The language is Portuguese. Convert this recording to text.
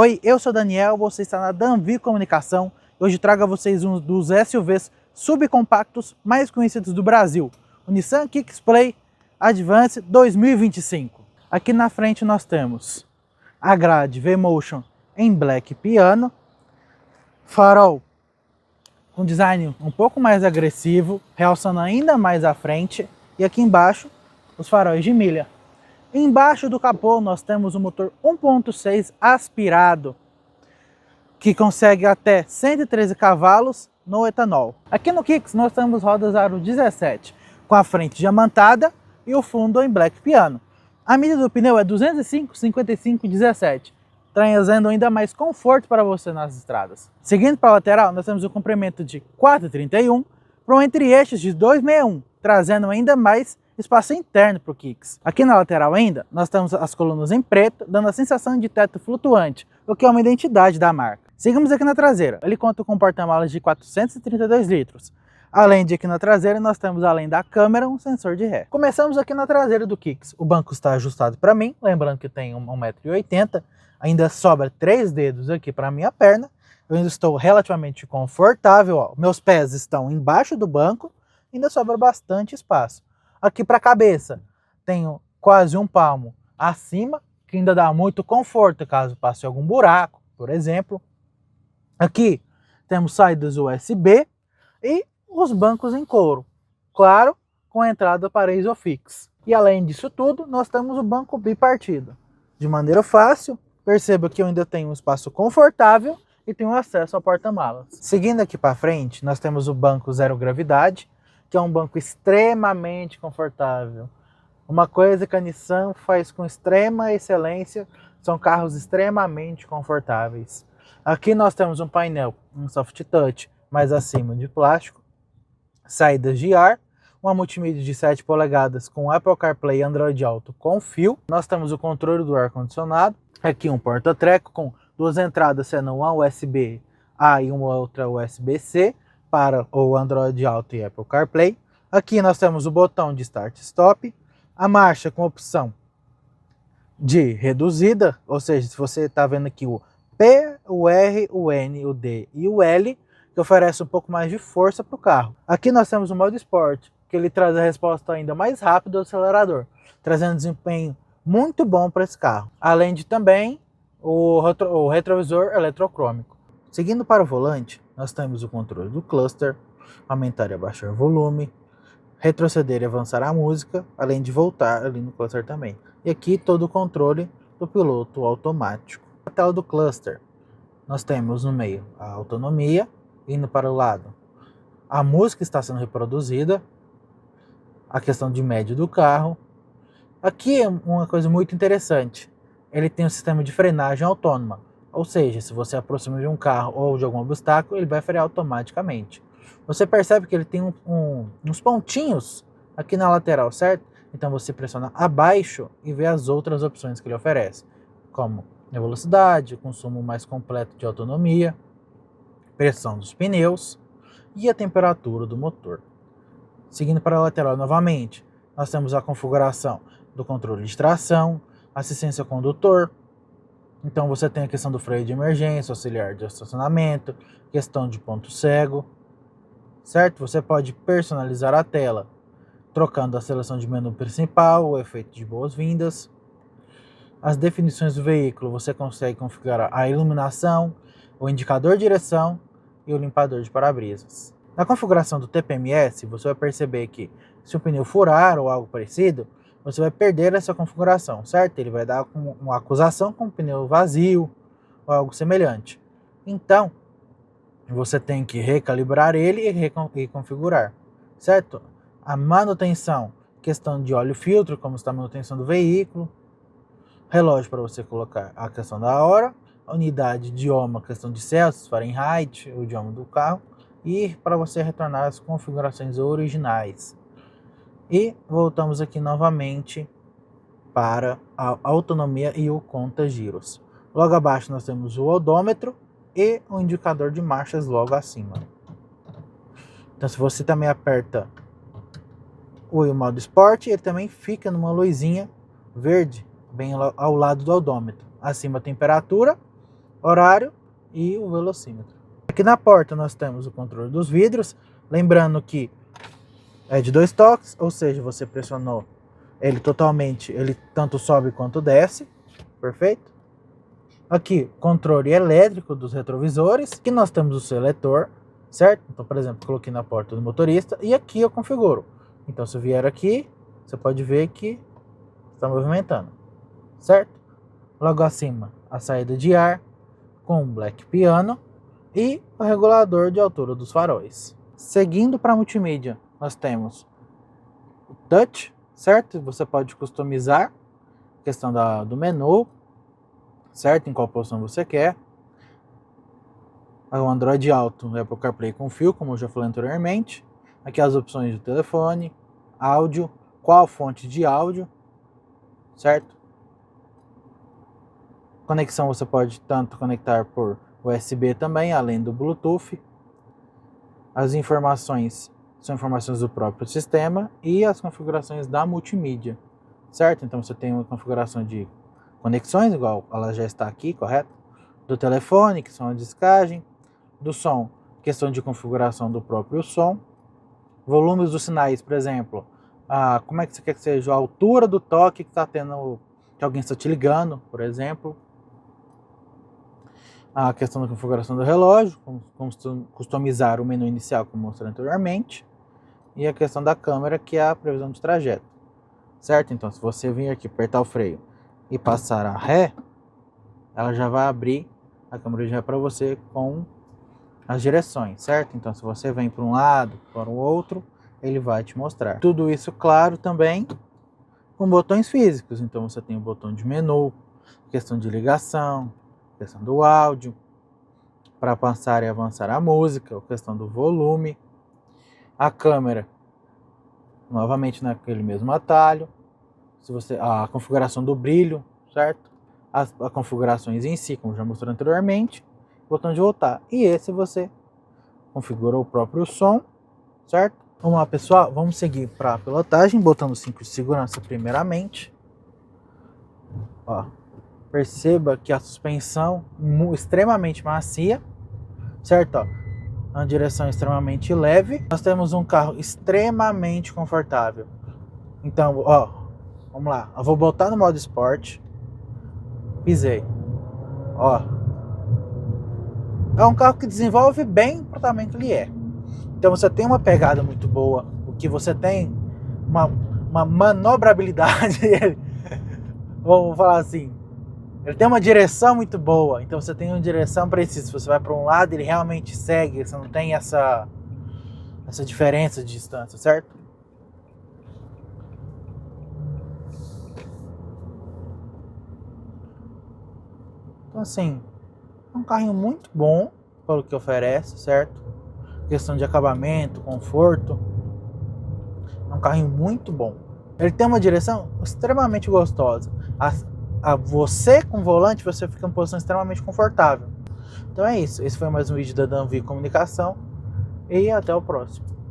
Oi, eu sou o Daniel, você está na Danvi Comunicação. Hoje trago a vocês um dos SUVs subcompactos mais conhecidos do Brasil, o Nissan Kicks Play Advance 2025. Aqui na frente nós temos a grade V-Motion em Black Piano, farol com design um pouco mais agressivo, realçando ainda mais a frente, e aqui embaixo os faróis de milha. Embaixo do capô nós temos um motor 1.6 aspirado, que consegue até 113 cavalos no etanol. Aqui no Kicks nós temos rodas aro 17, com a frente diamantada e o fundo em Black Piano. A medida do pneu é 205/55/17, trazendo ainda mais conforto para você nas estradas. Seguindo para a lateral, nós temos um comprimento de 4,31 para um entre-eixos de 2,61, trazendo ainda mais espaço interno para o Kicks. Aqui na lateral ainda, nós temos as colunas em preto, dando a sensação de teto flutuante, o que é uma identidade da marca. Seguimos aqui na traseira. Ele conta com um porta-malas de 432 litros. Além de aqui na traseira, nós temos, além da câmera, um sensor de ré. Começamos aqui na traseira do Kicks. O banco está ajustado para mim, lembrando que tem 1,80 m. Ainda sobra 3 dedos aqui para a minha perna. Eu ainda estou relativamente confortável. Ó. Meus pés estão embaixo do banco. Ainda sobra bastante espaço. Aqui para a cabeça, tenho quase um palmo acima, que ainda dá muito conforto caso passe algum buraco, por exemplo. Aqui temos saídas USB e os bancos em couro, claro, com a entrada para Isofix. E além disso tudo, nós temos o banco bipartido. De maneira fácil, perceba que eu ainda tenho um espaço confortável e tenho acesso ao porta-malas. Seguindo aqui para frente, nós temos o banco zero gravidade, que é um banco extremamente confortável. Uma coisa que a Nissan faz com extrema excelência são carros extremamente confortáveis. Aqui nós temos um painel, um soft touch, mais acima de plástico, saídas de ar, uma multimídia de 7 polegadas com Apple CarPlay e Android Auto com fio. Nós temos o controle do ar-condicionado, aqui um porta-treco com 2 entradas, sendo uma USB-A e uma outra USB-C, para o Android Auto e Apple CarPlay. Aqui nós temos o botão de Start Stop, a marcha com opção de reduzida, ou seja, se você está vendo aqui o P, o R, o N, o D e o L, que oferece um pouco mais de força para o carro. Aqui nós temos o modo Sport, que ele traz a resposta ainda mais rápida do acelerador, trazendo desempenho muito bom para esse carro. Além de também o retrovisor eletrocrômico. Seguindo para o volante, nós temos o controle do cluster, aumentar e abaixar o volume, retroceder e avançar a música, além de voltar ali no cluster também. E aqui todo o controle do piloto automático. Na tela do cluster, nós temos no meio a autonomia, indo para o lado a música está sendo reproduzida, a questão de médio do carro. Aqui é uma coisa muito interessante, ele tem um sistema de frenagem autônoma. Ou seja, se você aproxima de um carro ou de algum obstáculo, ele vai frear automaticamente. Você percebe que ele tem uns pontinhos aqui na lateral, certo? Então você pressiona abaixo e vê as outras opções que ele oferece, como a velocidade, consumo mais completo de autonomia, pressão dos pneus e a temperatura do motor. Seguindo para a lateral novamente, nós temos a configuração do controle de tração, assistência ao condutor. Então você tem a questão do freio de emergência, auxiliar de estacionamento, questão de ponto cego, certo? Você pode personalizar a tela, trocando a seleção de menu principal, o efeito de boas-vindas. As definições do veículo, você consegue configurar a iluminação, o indicador de direção e o limpador de para-brisas. Na configuração do TPMS, você vai perceber que se o pneu furar ou algo parecido, você vai perder essa configuração, certo? Ele vai dar uma acusação com o pneu vazio ou algo semelhante. Então, você tem que recalibrar ele e reconfigurar, certo? A manutenção, questão de óleo filtro, como está a manutenção do veículo, relógio para você colocar a questão da hora, a unidade de idioma, questão de Celsius, Fahrenheit, o idioma do carro, e para você retornar as configurações originais. E voltamos aqui novamente para a autonomia e o conta-giros. Logo abaixo nós temos o odômetro e o indicador de marchas logo acima. Então se você também aperta o modo Sport, ele também fica numa luzinha verde bem ao lado do odômetro. Acima a temperatura horário e o velocímetro. Aqui na porta nós temos o controle dos vidros, lembrando que é de 2 toques, ou seja, você pressionou ele totalmente, ele tanto sobe quanto desce, perfeito? Aqui, controle elétrico dos retrovisores, aqui nós temos o seletor, certo? Então, por exemplo, coloquei na porta do motorista e aqui eu configuro. Então, se eu vier aqui, você pode ver que está movimentando, certo? Logo acima, a saída de ar com o Black Piano e o regulador de altura dos faróis. Seguindo para a multimídia, nós temos o Touch, certo? Você pode customizar a questão do menu, certo? Em qual posição você quer. O Android Auto é para o CarPlay com fio, como eu já falei anteriormente. Aqui as opções do telefone, áudio, qual fonte de áudio, certo? Conexão você pode tanto conectar por USB também, além do Bluetooth. As informações são informações do próprio sistema e as configurações da multimídia, certo? Então você tem uma configuração de conexões, igual ela já está aqui, correto? Do telefone, que são a discagem, do som, questão de configuração do próprio som, volumes dos sinais, por exemplo, como é que você quer que seja a altura do toque que está tendo, que alguém está te ligando, por exemplo. A questão da configuração do relógio, como customizar o menu inicial, como mostrei anteriormente, e a questão da câmera, que é a previsão de trajeto, certo? Então, se você vir aqui apertar o freio e passar a ré, ela já vai abrir a câmera de ré para você com as direções, certo? Então, se você vem para um lado, para o outro, ele vai te mostrar. Tudo isso, claro, também com botões físicos. Então, você tem o botão de menu, questão de ligação, questão do áudio, para passar e avançar a música, a questão do volume, a câmera, novamente naquele mesmo atalho, a configuração do brilho, certo? As configurações em si, como já mostrei anteriormente, botão de voltar. E esse você configura o próprio som, certo? Vamos lá, pessoal, vamos seguir para a pilotagem, botando o cinto de segurança primeiramente. Ó. Perceba que a suspensão extremamente macia, certo? Ó, uma direção extremamente leve. Nós temos um carro extremamente confortável. Então, ó, vamos lá. Eu vou botar no modo esporte. Pisei. Ó. É um carro que desenvolve bem o comportamento que ele é. Então você tem uma pegada muito boa. O que você tem uma manobrabilidade. Vamos falar assim. Ele tem uma direção muito boa, então você tem uma direção precisa. Se você vai para um lado, ele realmente segue, você não tem essa diferença de distância, certo? Então assim, é um carrinho muito bom pelo que oferece, certo? Questão de acabamento, conforto. É um carrinho muito bom. Ele tem uma direção extremamente gostosa. Você com o volante, você fica em uma posição extremamente confortável. Então é isso. Esse foi mais um vídeo da Danvi Comunicação. E até o próximo.